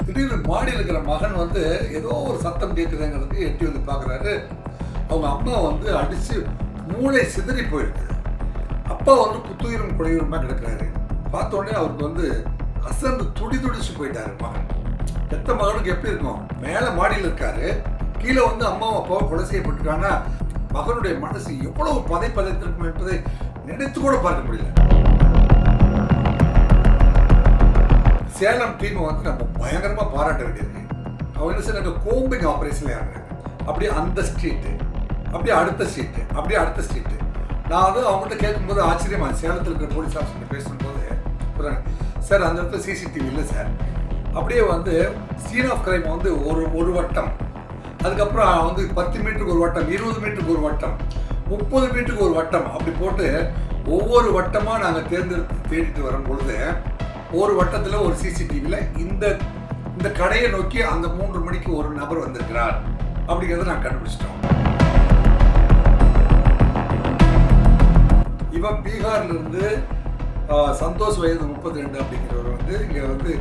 திடீர்னு மாடியில் இருக்கிற மகன் வந்து ஏதோ ஒரு சத்தம் கேட்குதுங்கிறது எட்டி வந்து பார்க்குறாரு. அவங்க அம்மா வந்து அடித்து மூளை சிதறி போயிருக்கு. அப்பா வந்து புத்துயிரும் குறையுமா கிடக்கிறாரு. பார்த்த உடனே அவருக்கு வந்து அசந்து துடிச்சு போயிட்டாரு மகன். பெத்த மகனுக்கு எப்படி இருக்கும்? மேலே மாடியில் இருக்காரு, கீழே வந்து அம்மாவும் அப்பாவும் கொலை செய்யப்பட்டிருக்காங்கன்னா மகனுடைய மனசு எவ்வளவு பதைத்திருக்கும் என்பதை நினைத்து கூட பார்க்க முடியல. சேலம் டீமை வந்து நம்ம பயங்கரமாக பாராட்ட வேண்டியிருக்கு. அவங்க என்ன செய்ய கோம்பிங் ஆப்ரேஷன்ல இறங்குறாங்க. அப்படியே அந்த ஸ்ட்ரீட்டு, அப்படியே அடுத்த ஸ்ட்ரீட்டு, அப்படியே அடுத்த ஸ்ட்ரீட்டு. நான் வந்து அவங்கள்ட்ட கேட்கும்போது ஆச்சரியமா, சேலத்தில் இருக்கிற போலீஸ் ஆஃபீஸர் பேசும்போது சார் அந்த இடத்துல சிசிடிவி இல்லை சார். அப்படியே வந்து சீன் ஆஃப் கிரைம் வந்து ஒரு வட்டம், அதுக்கப்புறம் வந்து 10 மீட்டருக்கு ஒரு வட்டம், 20 மீட்டருக்கு ஒரு வட்டம், 30 மீட்டருக்கு ஒரு வட்டம், அப்படி போட்டு ஒவ்வொரு வட்டமாக நாங்கள் தேடிட்டு வரும் பொழுது ஒரு வட்டத்தில் ஒரு சிசிடிவியில் இந்த கடையை நோக்கி அந்த 3 மணிக்கு ஒரு நபர் வந்திருக்கிறார் அப்படிங்கிறத நாங்கள் கண்டுபிடிச்சிட்டோம். இவன் பீகார்லேருந்து சந்தோஷ் வயது 32 அப்படிங்கிறவர் வந்து இங்கே வந்து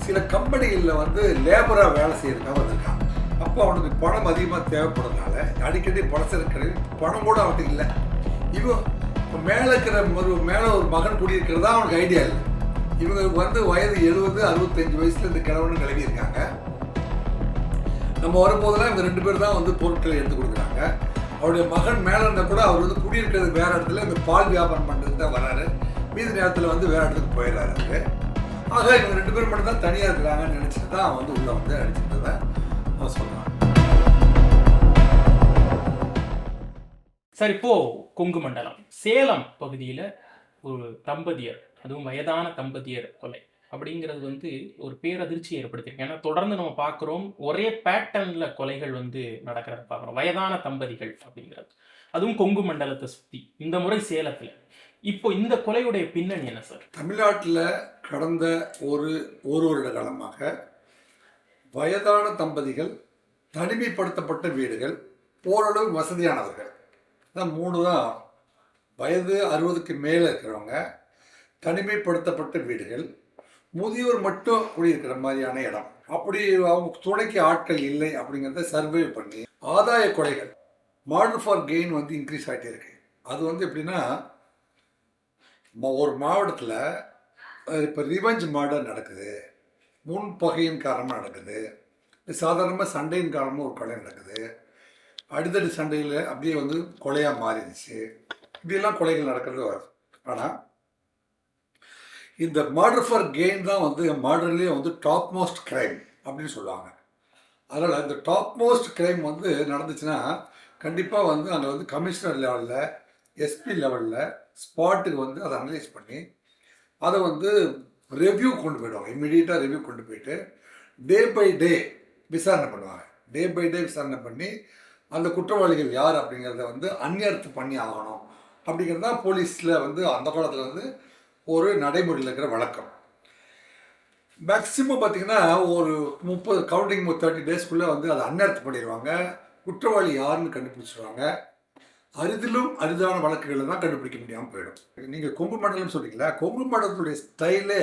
சில கம்பெனிகளில் வந்து லேபராக வேலை செய்யறதுக்காக வந்திருக்கான். அப்போ அவனுக்கு பணம் அதிகமாக தேவைப்படுறதுனால அடிக்கடி பணம் கூட அவனுக்கு இல்லை. இவன் இப்போ மேலே ஒரு மகன் குடியிருக்கிறதா அவனுக்கு ஐடியா இல்லை. இவங்களுக்கு வந்து வயது 70, 65 வயசுல இந்த கிழவனு கிளம்பியிருக்காங்க. நம்ம வரும்போதெல்லாம் இவங்க 2 பேர் தான் வந்து பொருட்களை எடுத்து கொடுக்குறாங்க. அவருடைய மகன் மேலே இருந்தால் கூட அவர் வந்து குடியிருக்கிறது வேற இடத்துல இந்த பால் வியாபாரம் பண்ணுறதுக்கு தான் வராரு. மீதி நேரத்தில் வந்து வேற இடத்துக்கு போயிடுறாரு அவரு. ஆக இவங்க 2 பேர் மட்டும் தான் தனியாக இருக்கிறாங்கன்னு நினச்சிட்டு தான் வந்து உள்ள வந்து அடிச்சுட்டு தான் அவன் சொல்கிறான். சார், இப்போ கொங்கு மண்டலம் சேலம் பகுதியில் ஒரு தம்பதியர், அதுவும் வயதான தம்பதியர் கொலை அப்படிங்கிறது வந்து ஒரு பேரதிர்ச்சி ஏற்படுத்தியிருக்கு. ஏன்னா தொடர்ந்து நம்ம பார்க்குறோம், ஒரே பேட்டர்ன்ல கொலைகள் வந்து நடக்கிறத பார்க்குறோம். வயதான தம்பதிகள் அப்படிங்கிறது, அதுவும் கொங்கு மண்டலத்தை சுற்றி, இந்த முறை சேலத்தில். இப்போ இந்த கொலையுடைய பின்னணி என்ன சார்? தமிழ்நாட்டில் கடந்த ஒரு வருட காலமாக வயதான தம்பதிகள், தனிமைப்படுத்தப்பட்ட வீடுகள், ஓரளவு வசதியானவர்கள் தான் 3 தான். வயது 60க்கு மேலே இருக்கிறவங்க, தனிமைப்படுத்தப்பட்ட வீடுகள், முதியோர் மட்டும் குடியிருக்கிற மாதிரியான இடம், அப்படி அவங்க துணைக்கு ஆட்கள் இல்லை அப்படிங்கிறத சர்வே பண்ணி ஆதாய கொலைகள், மர்டர் ஃபார் கெயின் வந்து இன்க்ரீஸ் ஆகிட்டே இருக்கு. அது வந்து எப்படின்னா, ஒரு மாவட்டத்தில் இப்போ ரிவெஞ்ச் மர்டர் நடக்குது, முன்பகையின் காரணமாக நடக்குது, சாதாரணமாக சண்டையின் காரணமாக ஒரு கொலை நடக்குது, அடித்தடி சண்டையில் அப்படியே வந்து கொலையாக மாறிடுச்சு. இப்படியெல்லாம் கொலைகள் நடக்கிறது வருது. ஆனால் இந்த மர்டர் ஃபார் கெயின் தான் வந்து மர்டர்லேயே வந்து டாப் மோஸ்ட் கிரைம் அப்படின்னு சொல்லுவாங்க. அதனால் இந்த டாப் மோஸ்ட் கிரைம் வந்து நடந்துச்சுன்னா கண்டிப்பாக வந்து அங்கே வந்து கமிஷனர் லெவலில், எஸ்பி லெவலில் ஸ்பாட்டுக்கு வந்து அதை அனலைஸ் பண்ணி அதை வந்து ரெவ்யூ கொண்டு போயிடுவாங்க. இம்மிடியட்டாக ரெவ்யூ கொண்டு போயிட்டு டே பை டே விசாரணை பண்ணுவாங்க. டே பை டே விசாரணை பண்ணி அந்த குற்றவாளிகள் யார் அப்படிங்கிறத வந்து அந்நியர்த்து பண்ணி ஆகணும் அப்படிங்கிறது தான் போலீஸில் வந்து அந்த காலத்தில் வந்து ஒரு நடைமுறையில் இருக்கிற வழக்கம். மேக்சிமம் பார்த்திங்கன்னா ஒரு 30 டேஸ்க்குள்ளே வந்து அதை அந்நியர்த்து பண்ணிடுவாங்க. குற்றவாளி யாருன்னு கண்டுபிடிச்சிடுவாங்க. அரிதிலும் அரிதான வழக்குகளை தான் கண்டுபிடிக்க முடியாமல் போயிடும். நீங்கள் கொங்கு மண்டலம் சொல்லிங்களா, கொங்கு மண்டலத்துடைய ஸ்டைலே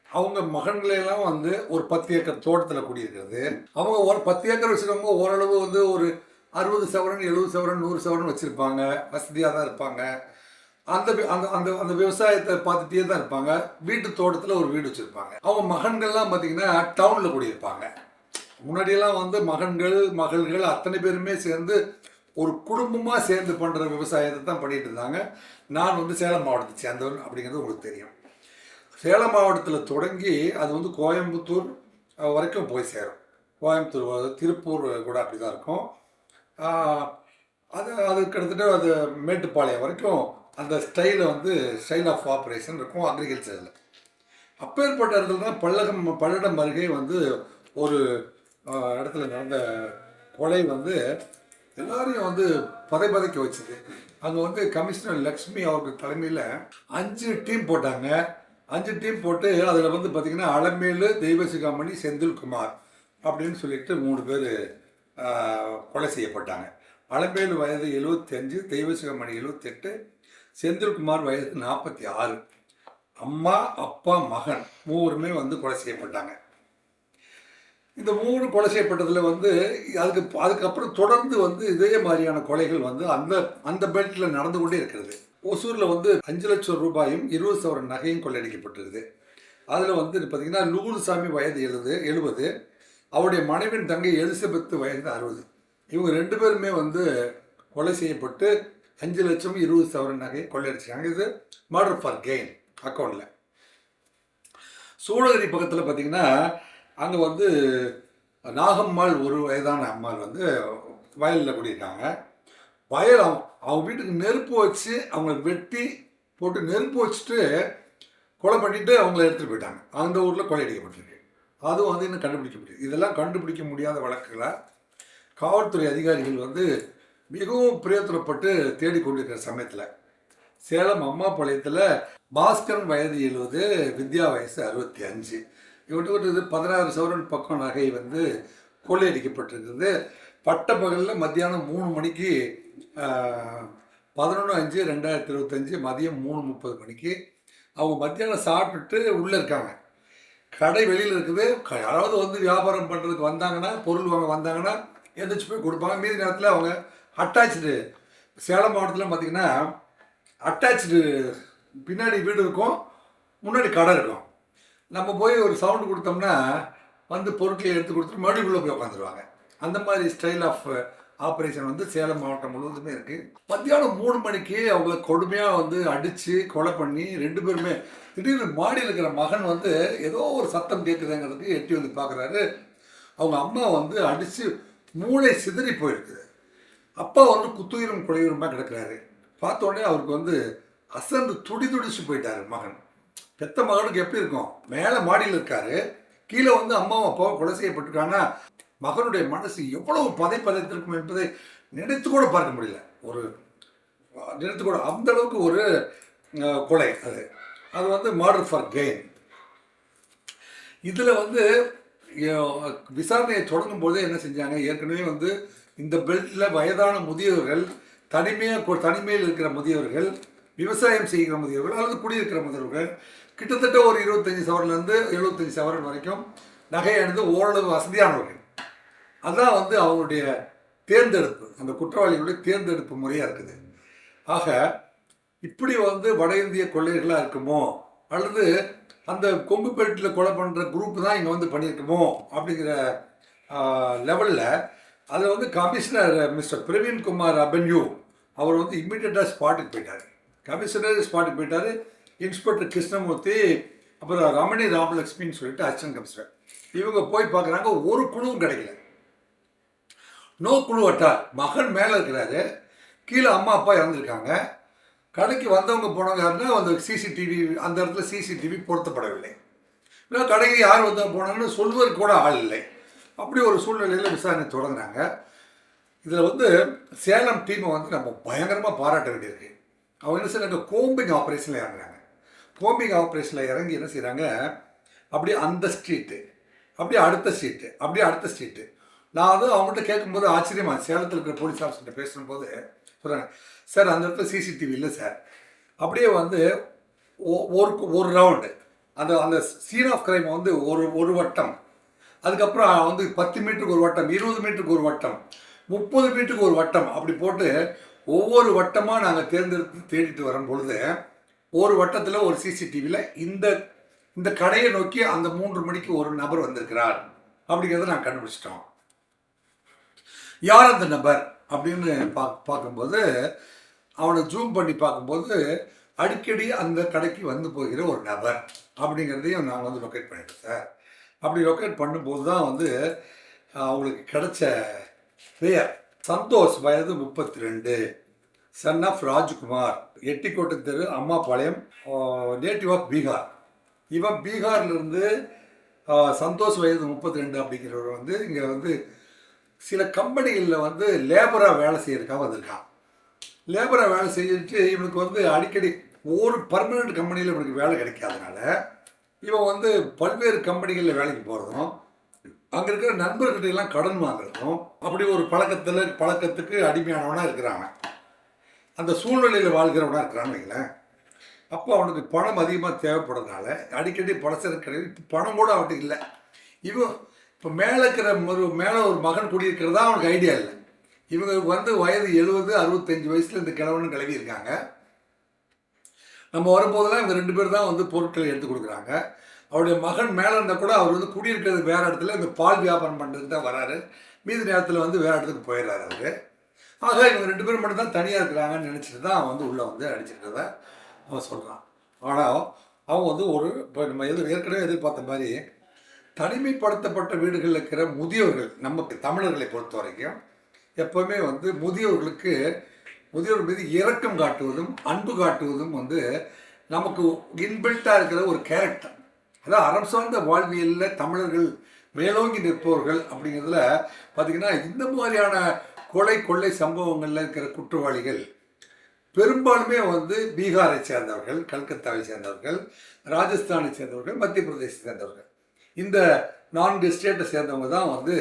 அவங்க மகன்களெல்லாம் வந்து ஒரு 10 ஏக்கர் தோட்டத்தில் குடியிருக்கிறது. அவங்க ஒரு 10 ஏக்கர் வச்சுருக்கவங்க ஓரளவு வந்து ஒரு 60 சவரன், 70 சவரன், 100 சவரன் வச்சுருப்பாங்க. வசதியாக தான் இருப்பாங்க. அந்த அந்த அந்த விவசாயத்தை பார்த்துட்டே தான் இருப்பாங்க. வீட்டு தோட்டத்தில் ஒரு வீடு வச்சுருப்பாங்க. அவங்க மகன்கள்லாம் பார்த்திங்கன்னா டவுனில் குடியிருப்பாங்க. முன்னாடியெல்லாம் வந்து மகள்கள் அத்தனை பேருமே சேர்ந்து ஒரு குடும்பமாக சேர்ந்து பண்ணுற விவசாயத்தை தான் பண்ணிட்டு இருந்தாங்க. நான் வந்து சேலம் மாவட்டத்தை சேர்ந்தவன் அப்படிங்கிறது உங்களுக்கு தெரியும். சேலம் மாவட்டத்தில் தொடங்கி அது வந்து கோயம்புத்தூர் வரைக்கும் போய் சேரும். கோயம்புத்தூர், திருப்பூர் கூட அப்படி தான் இருக்கும். அது கிட்டத்தட்ட அது மேட்டுப்பாளையம் வரைக்கும் அந்த ஸ்டைல் ஆஃப் ஆப்ரேஷன் இருக்கும் அக்ரிகல்ச்சரில். அப்பேற்பட்ட இடத்துல தான் பல்லடம் அருகே வந்து ஒரு இடத்துல நடந்த கொலை வந்து எல்லாரையும் வந்து பதைக்க வச்சுது. அங்கே வந்து கமிஷனர் லக்ஷ்மி அவர்கள் தலைமையில் 5 டீம் போட்டாங்க. 5 டீம் போட்டு அதில் வந்து பார்த்திங்கன்னா அலமேலு, தெய்வசிகாமணி, செந்தில்குமார் அப்படின்னு சொல்லிட்டு 3 பேர் கொலை செய்யப்பட்டாங்க. அலமேலு வயது 75, தெய்வசிகாமணி 78, செந்தில்குமார் வயது 46. அம்மா, அப்பா, மகன் 3 வந்து கொலை செய்யப்பட்டாங்க. இந்த 3 கொலை செய்யப்பட்டதில் வந்து அதுக்கப்புறம் தொடர்ந்து வந்து இதே மாதிரியான கொலைகள் வந்து அந்த அந்த பெல்ட்டில் நடந்து கொண்டே இருக்கிறது. ஒசூரில் வந்து 5 லட்சம் ரூபாயும் 20 சவரன் நகையும் கொள்ளையடிக்கப்பட்டிருக்குது. அதில் வந்து பார்த்தீங்கன்னா நூறுசாமி வயது 70, அவருடைய மனைவியின் தங்கை எலிசபெத் வயது 60. இவங்க 2 பேருமே வந்து கொலை செய்யப்பட்டு 5 லட்சம் 20 சவரன் நகையை கொள்ளையடிச்சாங்க. இது மர்டர் ஃபார் கெயின் அக்கௌண்ட்டில். சூளகிரி பக்கத்தில் பார்த்தீங்கன்னா அங்கே வந்து நாகம்மாள் ஒரு வயதான அம்மாள் வந்து வயலில் குடியிருக்காங்க. வயல் அவங்க வீட்டுக்கு நெருப்பு வச்சு அவங்கள வெட்டி போட்டு நெருப்பு வச்சுட்டு கொலை பண்ணிவிட்டு அவங்கள எடுத்துகிட்டு போயிட்டாங்க. அந்த ஊரில் கொள்ளையடிக்கப்பட்டிருக்கு. அதுவும் வந்து இன்னும் கண்டுபிடிக்க முடியாது. இதெல்லாம் கண்டுபிடிக்க முடியாத வழக்குகளை காவல்துறை அதிகாரிகள் வந்து மிகவும் பிரயோஜனப்பட்டு தேடிக்கொண்டிருக்கிற சமயத்தில் சேலம் அம்மாபாளையத்தில் பாஸ்கரன் வயது 70, வித்யா வயசு 65. இவட்டு 16 சவரன் பக்கம் நகை வந்து கொள்ளையடிக்கப்பட்டிருக்குது. பட்ட பகலில் மத்தியானம் 3 மணிக்கு 11/5/2025 மதியம் 3:30 மணிக்கு அவங்க மத்தியானம் சாப்பிட்டுட்டு உள்ளே இருக்காங்க. கடை வெளியில் இருக்குது. யாராவது வந்து வியாபாரம் பண்ணுறதுக்கு வந்தாங்கன்னா, பொருள் வாங்க வந்தாங்கன்னா எந்திரிச்சு போய் கொடுப்பாங்க. மீதி நேரத்தில் அவங்க அட்டாச்சு சேலம் மாவட்டத்தில் பார்த்திங்கன்னா அட்டாச்சு பின்னாடி வீடு இருக்கும், முன்னாடி கடை இருக்கும். நம்ம போய் ஒரு சவுண்டு கொடுத்தோம்னா வந்து பொருட்களை எடுத்து கொடுத்துட்டு மறுபடியும் உள்ளே போய் உட்காந்துருவாங்க. அந்த மாதிரி ஸ்டைல் ஆஃப் ஆப்ரேஷன் வந்து சேலம் மாவட்டம் முழுவதுமே இருக்குது. மத்தியானம் 3 மணிக்கு அவங்கள கொடுமையாக வந்து அடித்து கொலை பண்ணி 2 பேருமே திடீர்னு மாடியில் இருக்கிற மகன் வந்து ஏதோ ஒரு சத்தம் கேட்குதுங்கிறதுக்கு எட்டி வந்து பார்க்குறாரு. அவங்க அம்மா வந்து அடித்து மூளை சிதறி போயிருக்குது. அப்பா வந்து குத்துயிரும் குறையுரமாக கிடக்கிறாரு. பார்த்தோடனே அவருக்கு வந்து அசந்து துடிச்சு போயிட்டாரு மகன். பெத்த மகனுக்கு எப்படி இருக்கும்? மேலே மாடியில் இருக்காரு, கீழே வந்து அம்மாவும் அப்பாவும் கொலை செய்யப்பட்டிருக்காங்கன்னா மகனுடைய மனசு எவ்வளவு பதைத்திருக்கும் என்பதை நினைத்து கூட பார்க்க முடியல. நினைத்து கூட அந்த அளவுக்கு ஒரு கொலை. அது வந்து மர்டர் ஃபார் கெயின். இதில் வந்து விசாரணையை தொடங்கும் போதே என்ன செஞ்சாங்க, ஏற்கனவே வந்து இந்த பெல்ட்டில் வயதான முதியவர்கள், தனிமையில் இருக்கிற முதியவர்கள், விவசாயம் செய்கிற முதியவர்கள் அல்லது குடியிருக்கிற முதியவர்கள் கிட்டத்தட்ட ஒரு 25 சவரன்லேருந்து 75 சவரன் வரைக்கும் நகை அணிந்து ஓரளவு வசதியானவர்கள். அதுதான் வந்து அவங்களுடைய தேர்ந்தெடுப்பு, அந்த குற்றவாளிகளுடைய தேர்ந்தெடுப்பு முறையாக இருக்குது. ஆக இப்படி வந்து வட இந்திய கொள்ளையர்களாக இருக்குமோ அல்லது அந்த கொங்கு பெல்ட்டில் கொலை பண்ணுற குரூப் தான் இங்கே வந்து பண்ணியிருக்குமோ அப்படிங்கிற லெவலில் அதில் வந்து கமிஷனர் மிஸ்டர் பிரவீன் குமார் அபன்யூ அவர் வந்து இம்மிடியட்டாக ஸ்பாட்டுக்கு போயிட்டார். கமிஷனர் ஸ்பாட்டுக்கு போயிட்டார். இன்ஸ்பெக்டர் கிருஷ்ணமூர்த்தி, அப்புறம் ரமணி ராமலட்சுமின்னு சொல்லிட்டு அசிஸ்டன்ட் கமிஷனர், இவங்க போய் பார்க்குறாங்க. ஒரு குழுவும் கிடைக்கல. நோ குழு அட்டால். மகன் மேலே இருக்கிறாரு, கீழே அம்மா அப்பா இறந்துருக்காங்க. கடைக்கு வந்தவங்க போனவங்க யாருன்னா அந்த சிசிடிவி, அந்த இடத்துல சிசிடிவி பொருத்தப்படவில்லை. இல்லை கடைக்கு யார் வந்தவங்க போனாங்கன்னு சொல்வதற்கு கூட ஆள் இல்லை. அப்படி ஒரு சூழ்நிலையில் விசாரணை தொடங்கினாங்க. இதில் வந்து சேலம் டீமை வந்து நம்ம பயங்கரமாக பாராட்ட வேண்டியிருக்கு. அவங்க என்ன செய்யறாங்க, கோம்பிங் ஆப்ரேஷனில் இறங்குறாங்க. கோம்பிங் ஆப்ரேஷனில் இறங்கி என்ன செய்கிறாங்க, அப்படியே அந்த ஸ்ட்ரீட்டு, அப்படியே அடுத்த ஸ்ட்ரீட்டு, அப்படியே அடுத்த ஸ்ட்ரீட்டு. நான் வந்து அவங்கள்ட்ட கேட்கும்போது ஆச்சரியமாக, சேலத்தில் இருக்கிற போலீஸ் ஆஃபீஸர்கிட்ட பேசும்போது சொல்கிறாங்க, சார் அந்த இடத்துல சிசிடிவி இல்லை சார். அப்படியே வந்து ஒரு ரவுண்டு அந்த அந்த சீன் ஆஃப் கிரைம் வந்து ஒரு வட்டம், அதுக்கப்புறம் வந்து 10 மீட்டருக்கு ஒரு வட்டம், 20 மீட்டருக்கு ஒரு வட்டம், 30 மீட்டருக்கு ஒரு வட்டம், அப்படி போட்டு ஒவ்வொரு வட்டமாக நாங்கள் தேர்ந்தெடுத்து தேடிட்டு வரும் பொழுது ஒரு வட்டத்தில் ஒரு சிசிடிவியில் இந்த கடையை நோக்கி அந்த 3 மணிக்கு ஒரு நபர் வந்திருக்கிறார் அப்படிங்கிறத நாங்கள் கண்டுபிடிச்சிட்டோம். யார் அந்த நபர் அப்படின்னு பார்க்கும்போது அவனை ஜூம் பண்ணி பார்க்கும்போது அடிக்கடி அந்த கடைக்கு வந்து போகிற ஒரு நபர் அப்படிங்கிறதையும் நாங்கள் வந்து லொக்கேட் பண்ணிட்டோம் சார். அப்படி லொக்கேட் பண்ணும்போது தான் வந்து அவங்களுக்கு கிடைச்ச பெயர் சந்தோஷ், வயது 32, சன் ஆஃப் ராஜ்குமார், எட்டிக்கோட்டை தெரு, அம்மாபாளையம், நேட்டிவ் ஆஃப் பீகார். இவன் பீகார்லேருந்து சந்தோஷ் வயது 32 அப்படிங்கிறவர் வந்து இங்கே வந்து சில கம்பெனிகளில் வந்து லேபராக வேலை செய்யறதுக்காக வந்திருக்கான். லேபராக வேலை செஞ்சுட்டு இவனுக்கு வந்து அடிக்கடி ஒரு பர்மனெண்ட் கம்பெனியில் இவனுக்கு வேலை கிடைக்காதனால இவன் வந்து பல்வேறு கம்பெனிகளில் வேலைக்கு போகிறதும், அங்கே இருக்கிற நண்பர்கிட்ட எல்லாம் கடன் வாங்குறதும், அப்படி ஒரு பழக்கத்துக்கு அடிமையானவனாக இருக்கிறாங்க. அந்த சூழ்நிலையில் வாழ்கிறவனாக இருக்கிறான்னு வைங்களேன். அப்போ அவனுக்கு பணம் அதிகமாக தேவைப்படுறதுனால அடிக்கடி பலசரக்கு கிடையாது. பணம் கூட அவன்கிட்ட இல்லை. இப்போ மேலே இருக்கிற மேலே ஒரு மகன் குடியிருக்கிறதா அவனுக்கு ஐடியா இல்லை. இவங்க வந்து வயது 70 65 வயசில் இந்த கிழவனும் கிளவி இருக்காங்க. நம்ம வரும்போதெல்லாம் இவங்க 2 பேர் தான் வந்து பொருட்களை எடுத்து கொடுக்குறாங்க. அவருடைய மகன் மேலே இருந்தால் கூட அவர் வந்து குடியிருக்கிறது வேறு இடத்துல இந்த பால் வியாபாரம் பண்ணுறதுக்கு தான் வராரு. மீதி நேரத்தில் வந்து வேறு இடத்துக்கு போயிடுறாரு அவர். ஆக இவங்க 2 பேரும் மட்டும் தான் தனியாக இருக்கிறாங்கன்னு நினச்சிட்டு தான் அவன் வந்து உள்ளே வந்து அடிச்சிருக்கிறத அவன் சொல்கிறான். ஆனால் அவங்க வந்து இப்போ நம்ம ஏற்கனவே எதிர்பார்த்த மாதிரி தனிமைப்படுத்தப்பட்ட வீடுகளில் இருக்கிற முதியோர்கள், நம்ம தமிழர்களை பொறுத்த வரைக்கும் எப்போவுமே வந்து முதியோர் மீது இரக்கம் காட்டுவதும் அன்பு காட்டுவதும் வந்து நமக்கு இன்பில்ட்டாக இருக்கிற ஒரு கேரக்டர். அதான் அறம் சார்ந்த வாழ்வியலில் தமிழர்கள் மேலோங்கி நிற்பவர்கள் அப்படிங்கிறதுல பார்த்திங்கன்னா இந்த மாதிரியான கொள்ளை சம்பவங்களில் இருக்கிற குற்றவாளிகள் பெரும்பாலுமே வந்து பீகாரை சேர்ந்தவர்கள், கல்கத்தாவை சேர்ந்தவர்கள், ராஜஸ்தானை சேர்ந்தவர்கள், மத்திய பிரதேசத்தை சேர்ந்தவர்கள். இந்த 4 ஸ்டேட்டை சேர்ந்தவங்க தான் வந்து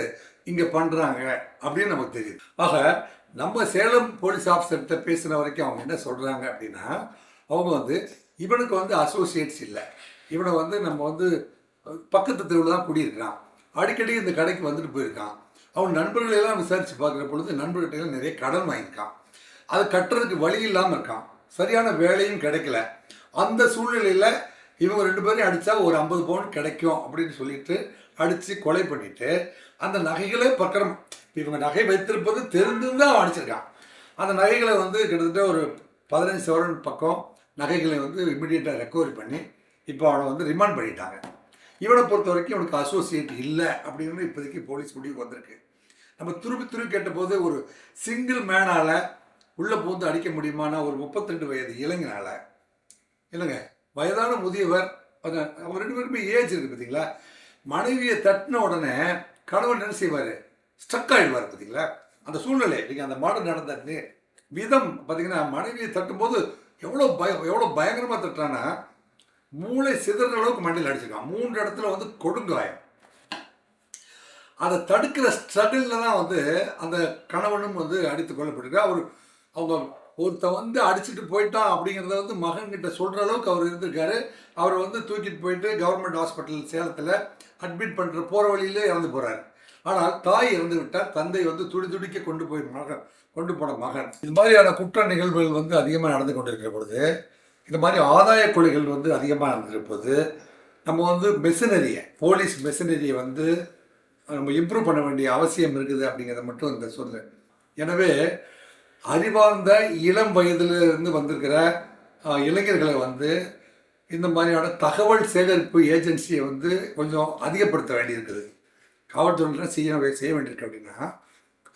இங்கே பண்ணுறாங்க அப்படின்னு நமக்கு தெரியுது. ஆக நம்ம சேலம் போலீஸ் ஆஃபீஸர்கிட்ட பேசின வரைக்கும் அவங்க என்ன சொல்கிறாங்க அப்படின்னா, அவங்க வந்து இவனுக்கு வந்து அசோசியேட்ஸ் இல்லை, இவனை வந்து நம்ம வந்து பக்கத்து தெருவில் தான் குடியிருக்கிறான், அடிக்கடி இந்த கடைக்கு வந்துட்டு போயிருக்கான், அவன் நண்பர்களெல்லாம் விசாரித்து பார்க்குற பொழுது நண்பர்கிட்ட நிறைய கடன் வாங்கியிருக்கான், அது கட்டுறதுக்கு வழி இல்லாமல் இருக்கான், சரியான வேலையும் கிடைக்கல. அந்த சூழ்நிலையில் இவங்க 2 பேரையும் அடித்தா ஒரு 50 பவுன் கிடைக்கும் அப்படின்னு சொல்லிட்டு அடித்து கொலை பண்ணிவிட்டு அந்த நகைகளே பக்கம் இவங்க நகை வைத்திருப்பது தெரிந்துதான் அவன் அடிச்சிருக்கான். அந்த நகைகளை வந்து கிட்டத்தட்ட ஒரு 15 சவரன் பக்கம் நகைகளை வந்து இமிடியேட்டாக ரெக்கவரி பண்ணி இப்போ அவனை வந்து ரிமாண்ட் பண்ணிட்டாங்க. இவனை பொறுத்த வரைக்கும் இவனுக்கு அசோசியேட் இல்லை அப்படின்னு இப்போதைக்கு போலீஸ் முடிவுக்கு வந்திருக்கு. நம்ம துருவி கேட்டபோது ஒரு சிங்கிள் மேனால் உள்ளே பூந்து அடிக்க முடியுமானா ஒரு 32 வயது இளைஞனால் இல்லைங்க, வயதான முதியவர், அவங்க 2 பேருக்குமே ஏஜ் இருக்குது பார்த்தீங்களா. மனைவியை தட்டின உடனே கணவன் என்ன செய்வார், ஸ்ட்ரக் ஆகிடுவார் பார்த்தீங்களா. அந்த சூழ்நிலை நீங்கள் அந்த மாடல் நடந்த விதம் பார்த்தீங்கன்னா, மனைவியை தட்டும்போது எவ்வளோ பயங்கரமாக தட்டுறான்னா மூளை சிதற அளவுக்கு மண்டையில் அடிச்சிருக்கான். 3 இடத்துல வந்து கொடுங்காயம். அதை தடுக்கிற ஸ்ட்ரகிளில் தான் வந்து அந்த கணவனும் வந்து அடித்து கொல்லப்பட்டிருக்கார். அவங்க ஒருத்தன் வந்து அடிச்சுட்டு போயிட்டான் அப்படிங்கிறத வந்து மகன்கிட்ட சொல்கிற அளவுக்கு அவர் இருந்திருக்காரு. அவரை வந்து தூக்கிட்டு போயிட்டு கவர்மெண்ட் ஹாஸ்பிட்டல் சேலத்தில் அட்மிட் பண்ணுற போகிற வழியிலே இறந்து போகிறார். ஆனால் தாய் இறந்து விட்டால் தந்தை வந்து துடிக்க கொண்டு போன மகன். இது மாதிரியான குற்ற நிகழ்வுகள் வந்து அதிகமாக நடந்து கொண்டிருக்கிற பொழுது, இந்த மாதிரி ஆதாய கொலைகள் வந்து அதிகமாக நடந்திருப்போது நம்ம வந்து போலீஸ் மெஷினரியை வந்து நம்ம இம்ப்ரூவ் பண்ண வேண்டிய அவசியம் இருக்குது அப்படிங்கிறத மட்டும் இந்த சொல்கிறேன். எனவே அறிவார்ந்த இளம் வயதிலிருந்து வந்திருக்கிற இளைஞர்களை வந்து இந்த மாதிரியான தகவல் சேகரிப்பு ஏஜென்சியை வந்து கொஞ்சம் அதிகப்படுத்த வேண்டியிருக்குது. காவல்துறையில் செய்ய வேண்டியிருக்கு. அப்படின்னா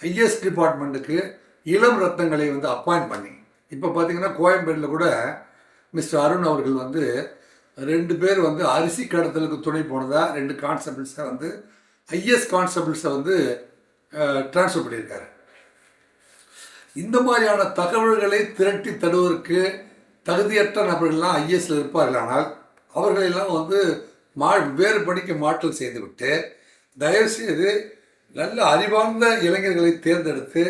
ஐஎஸ் டிபார்ட்மெண்ட்டுக்கு இளம் ரத்தங்களை வந்து அப்பாயிண்ட் பண்ணி, இப்போ பார்த்தீங்கன்னா கோயம்பேடில் கூட மிஸ்டர் அருண் அவர்கள் வந்து 2 பேர் வந்து அரிசி கடத்தலுக்கு துணை போனதாக 2 கான்ஸ்டபிள்ஸை வந்து ஐஎஸ் கான்ஸ்டபிள்ஸை வந்து டிரான்ஸ்ஃபர் பண்ணியிருக்காரு. இந்த மாதிரியான தகவல்களை திரட்டி தருவதற்கு தகுதியற்ற நபர்கள்லாம் ஐஎஸ்ல இருப்பார்கள். ஆனால் அவர்களெல்லாம் வந்து வேறு பணிக்கு மாற்றல் செய்துவிட்டு தயவுசெய்து நல்ல அறிவார்ந்த இளைஞர்களை தேர்ந்தெடுத்து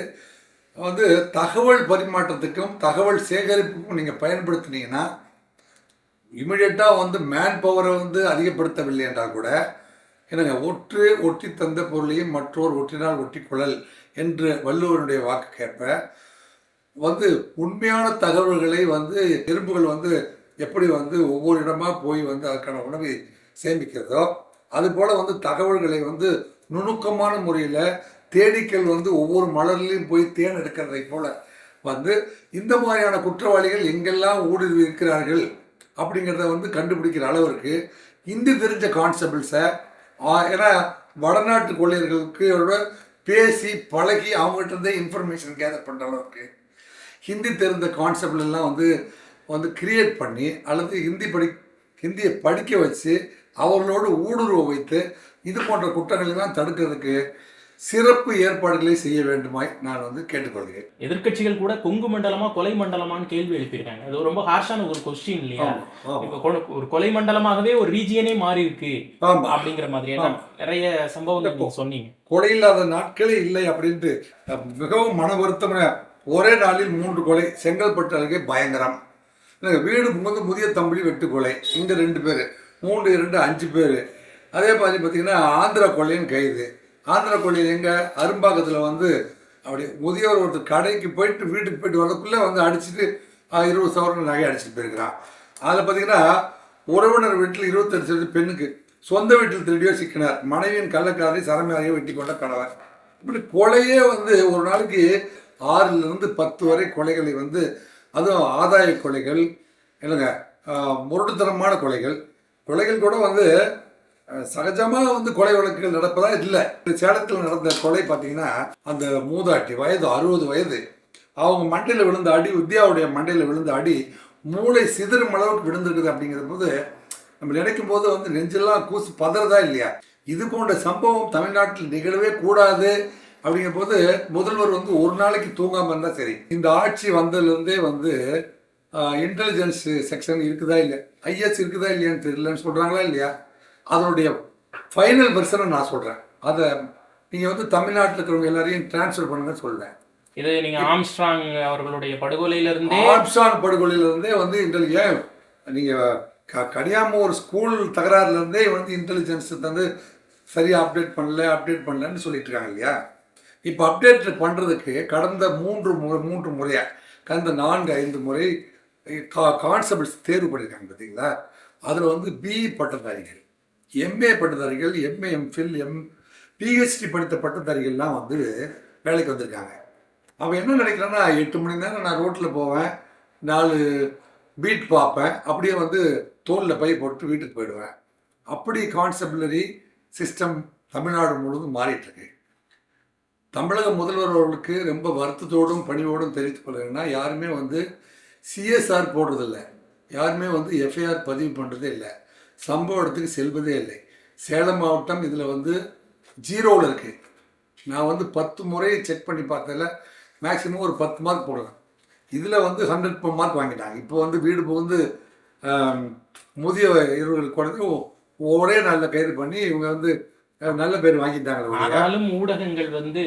வந்து தகவல் பரிமாற்றத்துக்கும் தகவல் சேகரிப்புக்கும் நீங்கள் பயன்படுத்தினீங்கன்னா இமிடியட்டாக வந்து மேன் பவரை வந்து அதிகப்படுத்தவில்லை என்றால் கூட என்னங்க, ஒட்டி தந்த பொருளையும் மற்றோர் ஒட்டினால் ஒட்டிக்கொள்ளல் என்று வள்ளுவருடைய வாக்குக்கேற்ப வந்து உண்மையான தகவல்களை வந்து எறும்புகள் வந்து எப்படி வந்து ஒவ்வொரு இடமாக போய் வந்து அதுக்கான உணவை சேமிக்கிறதோ அதுபோல் வந்து தகவல்களை வந்து நுணுக்கமான முறையில் தேனீக்கள் வந்து ஒவ்வொரு மலர்லையும் போய் தேன் எடுக்கிறதை போல வந்து இந்த மாதிரியான குற்றவாளிகள் எங்கெல்லாம் ஊடுருவி இருக்கிறார்கள் அப்படிங்கிறத வந்து கண்டுபிடிக்கிற அளவிற்கு இந்தி தெரிஞ்ச கான்ஸ்டபிள்ஸை, ஏன்னா வடநாட்டு கொள்ளையர்களுக்கு பேசி பழகி அவங்ககிட்ட இருந்தே இன்ஃபர்மேஷன் கேதர் பண்ணுற அளவுக்கு ஹிந்தி தெரிந்த கான்செப்ட் எல்லாம் வந்து கிரியேட் பண்ணி அல்லது ஹிந்தியை படிக்க வச்சு அவர்களோடு ஊடுருவ வைத்து இது போன்ற குற்றங்களெல்லாம் தடுக்கிறதுக்கு சிறப்பு ஏற்பாடுகளை செய்ய வேண்டுமாய் நான் வந்து கேட்டுக்கொள்கிறேன். எதிர்க்கட்சிகள் கூட கொங்கு மண்டலமா கொலை மண்டலமான்னு கேள்வி எழுப்பியிருக்காங்க. அது ரொம்ப ஹார்ஷான ஒரு கொஸ்டின் இல்லையா? ஒரு கொலை மண்டலமாகவே ஒரு ரீஜியனே மாறி இருக்கு அப்படிங்கிற மாதிரி நிறைய சம்பவங்கள் சொன்னீங்க. கொலை இல்லாத நாட்களே இல்லை அப்படின்ட்டு மிகவும் மன வருத்தமான ஒரே நாளில் 3 கொலை. செங்கல்பட்டு அருகே பயங்கரம். வீடு முதிய தம்பி வெட்டு கொலை, இங்கே 2 பேர், 3 2 5 பேர். அதே மாதிரி பார்த்தீங்கன்னா ஆந்திரா கொள்ளையும் கைது. ஆந்திரா கொள்ளையில் எங்கே அரும்பாக்கத்தில் வந்து அப்படி முதியோர் ஒருத்தர் கடைக்கு போயிட்டு வீட்டுக்கு போயிட்டு வரதுக்குள்ளே வந்து அடிச்சுட்டு 20 சவரன் நகை அடிச்சுட்டு போயிருக்கிறான். அதில் பார்த்தீங்கன்னா உறவினர் வீட்டில் 28 வயது பெண்ணுக்கு சொந்த வீட்டில் திருடியோ சிக்கினார். மனைவியின் கள்ளக்காரை சரமாரியை வெட்டி கொண்ட கணவர். இப்படி கொலையே வந்து ஒரு நாளைக்கு 6லிருந்து 10 வரை கொலைகளை வந்து, அதுவும் ஆதாய கொலைகள் இல்லைங்க, முரட்டுத்தனமான கொலைகள் கூட வந்து சகஜமாக வந்து கொலை வழக்குகள் நடப்பதா இல்லை. சேலத்தில் நடந்த கொலை பார்த்தீங்கன்னா அந்த மூதாட்டி வயது 60 வயது, அவங்க மண்டையில் விழுந்த அடி, வித்யாவுடைய மண்டையில் விழுந்த அடி மூளை சிதறும் அளவுக்கு விழுந்திருக்குது. அப்படிங்கிற போது நம்ம நினைக்கும் போது வந்து நெஞ்செல்லாம் கூசு பதறதா இல்லையா? இது போன்ற சம்பவம் தமிழ்நாட்டில் நிகழவே கூடாது. அப்படிங்கிற போது முதல்வர் வந்து ஒரு நாளைக்கு தூங்காமல் இருந்தால் சரி. இந்த ஆட்சி வந்ததுலேருந்தே வந்து இன்டெலிஜென்ஸ் செக்ஷன் இருக்குதா இல்லை, ஐஎஸ் இருக்குதா இல்லையான்னு தெரியலன்னு சொல்கிறாங்களா இல்லையா? அதனுடைய ஃபைனல் வெர்ஷனை நான் சொல்கிறேன். அதை நீங்கள் வந்து தமிழ்நாட்டில் இருக்கிறவங்க எல்லாரையும் டிரான்ஸ்ஃபர் பண்ணுங்கன்னு சொல்கிறேன். இது நீங்கள் ஆம்ஸ்ட்ராங் அவர்களுடைய படுகொலையிலிருந்தே வந்து ஏன் நீங்கள் கனியாமூர் ஸ்கூல் தகராறுலேருந்தே வந்து இன்டெலிஜென்ஸ் வந்து சரியாக அப்டேட் பண்ணலன்னு சொல்லிட்டு இருக்காங்க இல்லையா? இப்போ அப்டேட் பண்ணுறதுக்கு கடந்த 3 முறையாக கடந்த 4-5 முறை கான்ஸ்டபிள்ஸ் தேர்வு பண்ணியிருக்காங்க பார்த்தீங்களா? அதில் வந்து பிஇ பட்டதாரிகள், எம்ஏ பட்டதாரிகள், எம்ஏ, எம்ஃபில், பிஹெச்டி படித்த பட்டதாரிகள்லாம் வந்து வேலைக்கு வந்திருக்காங்க. அவன் என்ன நினைக்கிறான்னா 8 மணி நேரம் நான் ரோட்டில் போவேன், 4 பீட் பார்ப்பேன், அப்படியே வந்து தோலில் பை போட்டு வீட்டுக்கு போயிடுவேன். அப்படி கான்ஸ்டபிளரி சிஸ்டம் தமிழ்நாடு முழுவதும் மாறிட்டுருக்கு. தமிழக முதல்வர் அவர்களுக்கு ரொம்ப வருத்தத்தோடும் பணிவோடும் தெரிவித்துக் கொள்கிறேன்னா, யாருமே வந்து சிஎஸ்ஆர் போடுறதில்ல, யாருமே வந்து எஃப்ஐஆர் பதிவு பண்ணுறதே இல்லை, சம்பவ இடத்துக்கு செல்வதே இல்லை. சேலம் மாவட்டம் இதில் வந்து 0ல் இருக்குது. நான் வந்து 10 முறை செக் பண்ணி பார்த்ததில் மேக்ஸிமம் ஒரு 10 மார்க் போடலாம். இதில் வந்து 100 மார்க் வாங்கிட்டாங்க. இப்போ வந்து வீடு புகுந்து முதிய இருவர்கள் குழந்தை ஒரே நாளில் கைது பண்ணி இவங்க வந்து நல்ல பேர் வாங்கிட்டாங்க. ஆனாலும் ஊடகங்கள் வந்து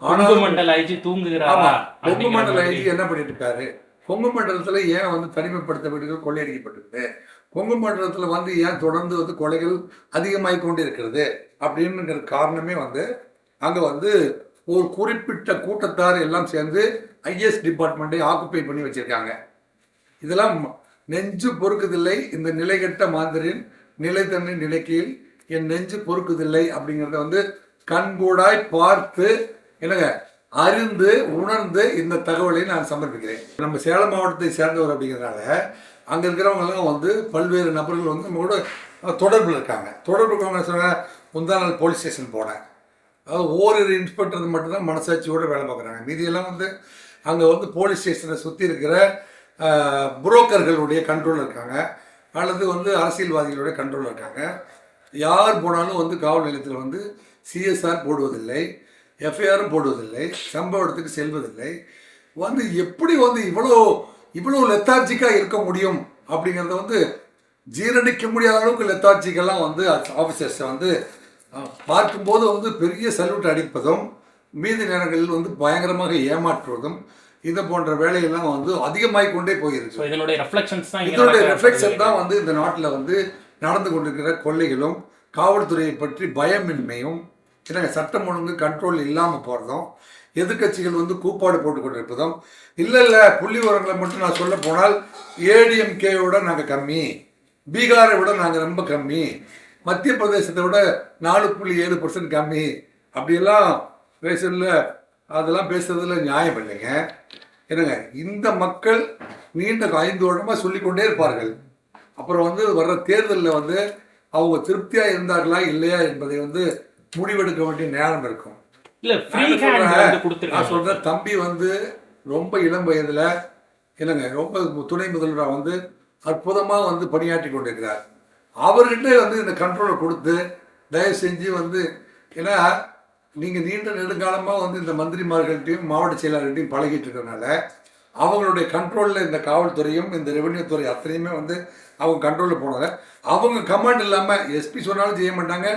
கொங்கு மண்டல ஐஜி தூங்குகிறாரா? கொங்கு மண்டல ஐஜி என்ன பண்ணிட்டு இருக்காரு? கொங்கு மண்டலத்தில் ஏன் வந்து தனிமைப்படுத்த வீடுகள் கொள்ளையடிக்கப்பட்டிருக்கு? கொங்கு மண்டலத்தில் வந்து ஏன் தொடர்ந்து வந்து கொலைகள் அதிகமாகி கொண்டு இருக்கிறது? அப்படின்னுங்கிற காரணமே வந்து அங்கே வந்து ஒரு குறிப்பிட்ட கூட்டத்தார் எல்லாம் சேர்ந்து ஐஎஸ் டிபார்ட்மெண்ட்டை ஆக்குப்பை பண்ணி வச்சிருக்காங்க. இதெல்லாம் நெஞ்சு பொறுக்குதில்லை. இந்த நிலைகட்ட மாந்தரின் நிலை தன்னை நிலைக்கையில் என் நெஞ்சு பொறுக்குதில்லை அப்படிங்கிறத வந்து கண்கூடாய் பார்த்து என்னங்க அறிந்து உணர்ந்து இந்த தகவலை நான் சமர்ப்பிக்கிறேன். நம்ம சேலம் மாவட்டத்தை சேர்ந்தவர் அப்படிங்கிறதுனால அங்கே இருக்கிறவங்கெல்லாம் வந்து பல்வேறு நபர்கள் வந்து நம்ம கூட தொடர்பில் இருக்காங்க. தொடர்பு சொன்ன முந்தா நாள் போலீஸ் ஸ்டேஷன் போனேன். அதாவது ஓரிரு இன்ஸ்பெக்டர் மட்டும்தான் மனசாட்சியோடு வேலை பார்க்குறாங்க. மீதியெல்லாம் வந்து அங்கே வந்து போலீஸ் ஸ்டேஷனை சுற்றி இருக்கிற புரோக்கர்களுடைய கண்ட்ரோலில் இருக்காங்க, அல்லது வந்து அரசியல்வாதிகளுடைய கண்ட்ரோலில் இருக்காங்க. யார் போனாலும் வந்து காவல் நிலையத்தில் வந்து சிஎஸ்ஆர் போடுவதில்லை, எஃப்ஐஆரும் போடுவதில்லை, சம்பவ இடத்துக்கு செல்வதில்லை. வந்து எப்படி வந்து இவ்வளோ லெத்தார்ஜிக்காக இருக்க முடியும் அப்படிங்கிறத வந்து ஜீரணிக்க முடியாத அளவுக்கு லெத்தார்ஜிக்கெல்லாம் வந்து ஆஃபீஸர்ஸை வந்து பார்க்கும்போது வந்து பெரிய சல்யூட் அடிப்பதும், மீதி நேரங்களில் வந்து பயங்கரமாக ஏமாற்றுவதும், இதை போன்ற வேலையெல்லாம் வந்து அதிகமாகி கொண்டே போயிருக்கு. இதனுடைய ரெஃப்ளெக்ஷன் தான் வந்து இந்த நாட்டில் வந்து நடந்து கொண்டிருக்கிற கொள்ளைகளும், காவல்துறையை பற்றி பயமின்மையும், சட்டம் ஒழுங்கு கண்ட்ரோல் இல்லாமல் போகிறதும், எதிர்கட்சிகள் வந்து கூப்பாடு போட்டு கொண்டிருப்பதும். இல்லை புள்ளி விவரங்களை மட்டும் நான் சொல்ல போனால் ஏடிஎம்கேயோட நாங்கள் கம்மி, பீகாரை விட நாங்கள் ரொம்ப கம்மி, மத்திய பிரதேசத்தை விட 4.7% கம்மி அப்படியெல்லாம் அதெல்லாம் பேசுறதுல நியாயம் இல்லைங்க. என்னங்க, இந்த மக்கள் நீண்ட 5 வருடமாக சொல்லிக்கொண்டே இருப்பார்கள். அப்புறம் வந்து வர்ற தேர்தலில் வந்து அவங்க திருப்தியாக இருந்தார்களா இல்லையா என்பதை வந்து முடிவெடுக்க வேண்டிய நேரம் இருக்கும். நான் சொல்கிறேன், தம்பி வந்து ரொம்ப இளம் வயதில் ரொம்ப துணை முதல்வராக வந்து அற்புதமாக வந்து பணியாற்றி கொண்டிருக்கிறார். அவர்கிட்ட வந்து இந்த கண்ட்ரோலை கொடுத்து தயவு செஞ்சு வந்து, ஏன்னா நீங்கள் நீண்ட நெடுங்காலமாக வந்து இந்த மந்திரிமார்கள்ட்டையும் மாவட்ட செயலாளர்கிட்டையும் பழகிட்டு இருக்கிறதுனால அவங்களுடைய கண்ட்ரோலில் இந்த காவல்துறையும் இந்த ரெவன்யூ துறை அத்தனையுமே வந்து அவங்க கண்ட்ரோலில் போனாங்க. அவங்க கமாண்ட் இல்லாமல் எஸ்பி சொன்னாலும் செய்ய மாட்டாங்க,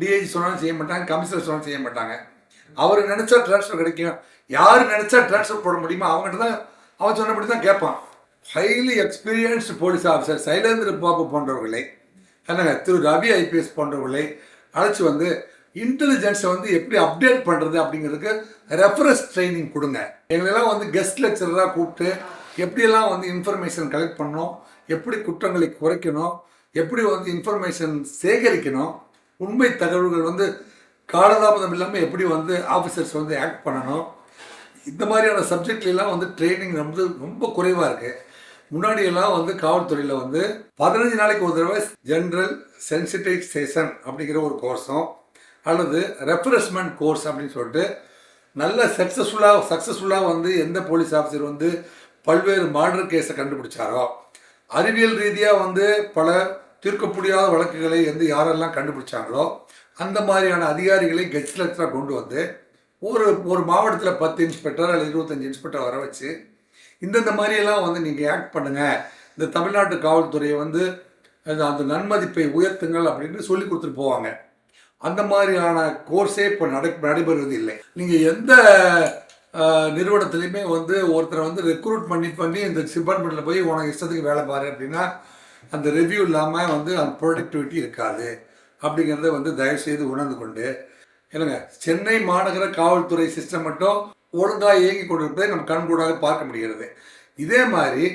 டிஐஜி சொன்னாலும் செய்ய மாட்டாங்க, கமிஷனர் சொன்னாலும் செய்ய மாட்டாங்க. அவர் நினச்சா ட்ரான்ஸ்ஃபர் கிடைக்கும், யார் நினச்சா ட்ரான்ஸ்ஃபர் போட முடியுமா அவங்ககிட்ட தான் அவன் சொன்னபடி தான் கேட்பான். Highly experienced police officer Sylendra Babu போன்றவர்களை என்னங்க திரு ரவி ஐபிஎஸ் போன்றவர்களை அழைச்சி வந்து இன்டெலிஜென்ஸை வந்து எப்படி அப்டேட் பண்ணுறது அப்படிங்கிறதுக்கு ரெஃபரன்ஸ் ட்ரைனிங் கொடுங்க. எங்களெல்லாம் வந்து கெஸ்ட் லெக்சராக கூப்பிட்டு எப்படியெல்லாம் வந்து இன்ஃபர்மேஷன் கலெக்ட் பண்ணணும், எப்படி குற்றங்களை குறைக்கணும், எப்படி வந்து இன்ஃபர்மேஷன் சேகரிக்கணும், உண்மை தகவல்கள் வந்து காலதாமதம் இல்லாமல் எப்படி வந்து ஆஃபீஸர்ஸ் வந்து ஆக்ட் பண்ணணும், இந்த மாதிரியான சப்ஜெக்ட்லாம் வந்து ட்ரைனிங் வந்து ரொம்ப குறைவாக இருக்குது. முன்னாடியெல்லாம் வந்து காவல்துறையில் வந்து 15 நாளைக்கு ஒரு தடவை ஜென்ரல் சென்சிட்டைசேஷன் அப்படிங்கிற ஒரு கோர்ஸும் அல்லது ரெஃப்ரெஷ்மெண்ட் கோர்ஸ் அப்படின்னு சொல்லிட்டு நல்ல சக்ஸஸ்ஃபுல்லாக வந்து எந்த போலீஸ் ஆஃபீஸர் வந்து பல்வேறு மர்டர் கேஸை கண்டுபிடிச்சாரோ, அறிவியல் ரீதியாக வந்து பல தீர்க்க முடியாத வழக்குகளை வந்து யாரெல்லாம் கண்டுபிடிச்சாங்களோ அந்த மாதிரியான அதிகாரிகளை கெஸ்ட் லெக்சராக கொண்டு வந்து ஒரு மாவட்டத்தில் 10 இன்ஸ்பெக்டர் அல்லது 25 இன்ஸ்பெக்டர் வர வச்சு இந்தந்த மாதிரியெல்லாம் வந்து நீங்கள் ஆக்ட் பண்ணுங்கள், இந்த தமிழ்நாட்டு காவல்துறையை வந்து அந்த நன்மதிப்பை உயர்த்துங்கள் அப்படின்னு சொல்லி கொடுத்துட்டு போவாங்க. அந்த மாதிரியான கோர்ஸே இப்போ நடைபெறுவது இல்லை. நீங்கள் எந்த நிறுவனத்துலையுமே வந்து ஒருத்தரை வந்து ரெக்ரூட் பண்ணி இந்த டிபார்ட்மெண்ட்டில் போய் உனக்கு இஷ்டத்துக்கு வேலை பாரு அப்படின்னா அந்த ரிவ்யூ இல்லாமல் வந்து அந்த ப்ரொடக்டிவிட்டி இருக்காது. அப்படிங்கிறத வந்து தயவுசெய்து உணர்ந்து கொண்டு இல்லைங்க, சென்னை மாநகர காவல்துறை சிஸ்டம் மட்டும் ஒழுங்காக இயங்கி கொண்டிருப்பதை நம்ம கண்கூடாக பார்க்க முடிகிறது. இதே மாதிரி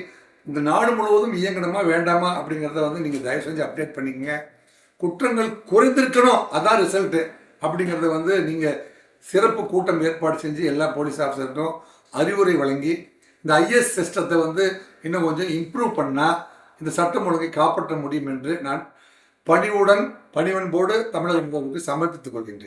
இந்த நாடு முழுவதும் இயங்கணுமா வேண்டாமா அப்படிங்கிறத வந்து நீங்கள் தயவு செஞ்சு அப்டேட் பண்ணிக்கங்க. குற்றங்கள் குறைந்திருக்கணும், அதான் ரிசல்ட்டு அப்படிங்கிறத வந்து நீங்கள் சிறப்பு கூட்டம் ஏற்பாடு செஞ்சு எல்லா போலீஸ் ஆஃபீஸருக்கும் அறிவுரை வழங்கி இந்த ஐஎஸ் சிஸ்டத்தை வந்து இன்னும் கொஞ்சம் இம்ப்ரூவ் பண்ணால் இந்த சட்டம் ஒழுங்கை காப்பாற்ற முடியும் என்று நான் பணிவன்போடு தமிழக முதல்வருக்கு சமர்ப்பித்துக் கொள்கின்றேன்.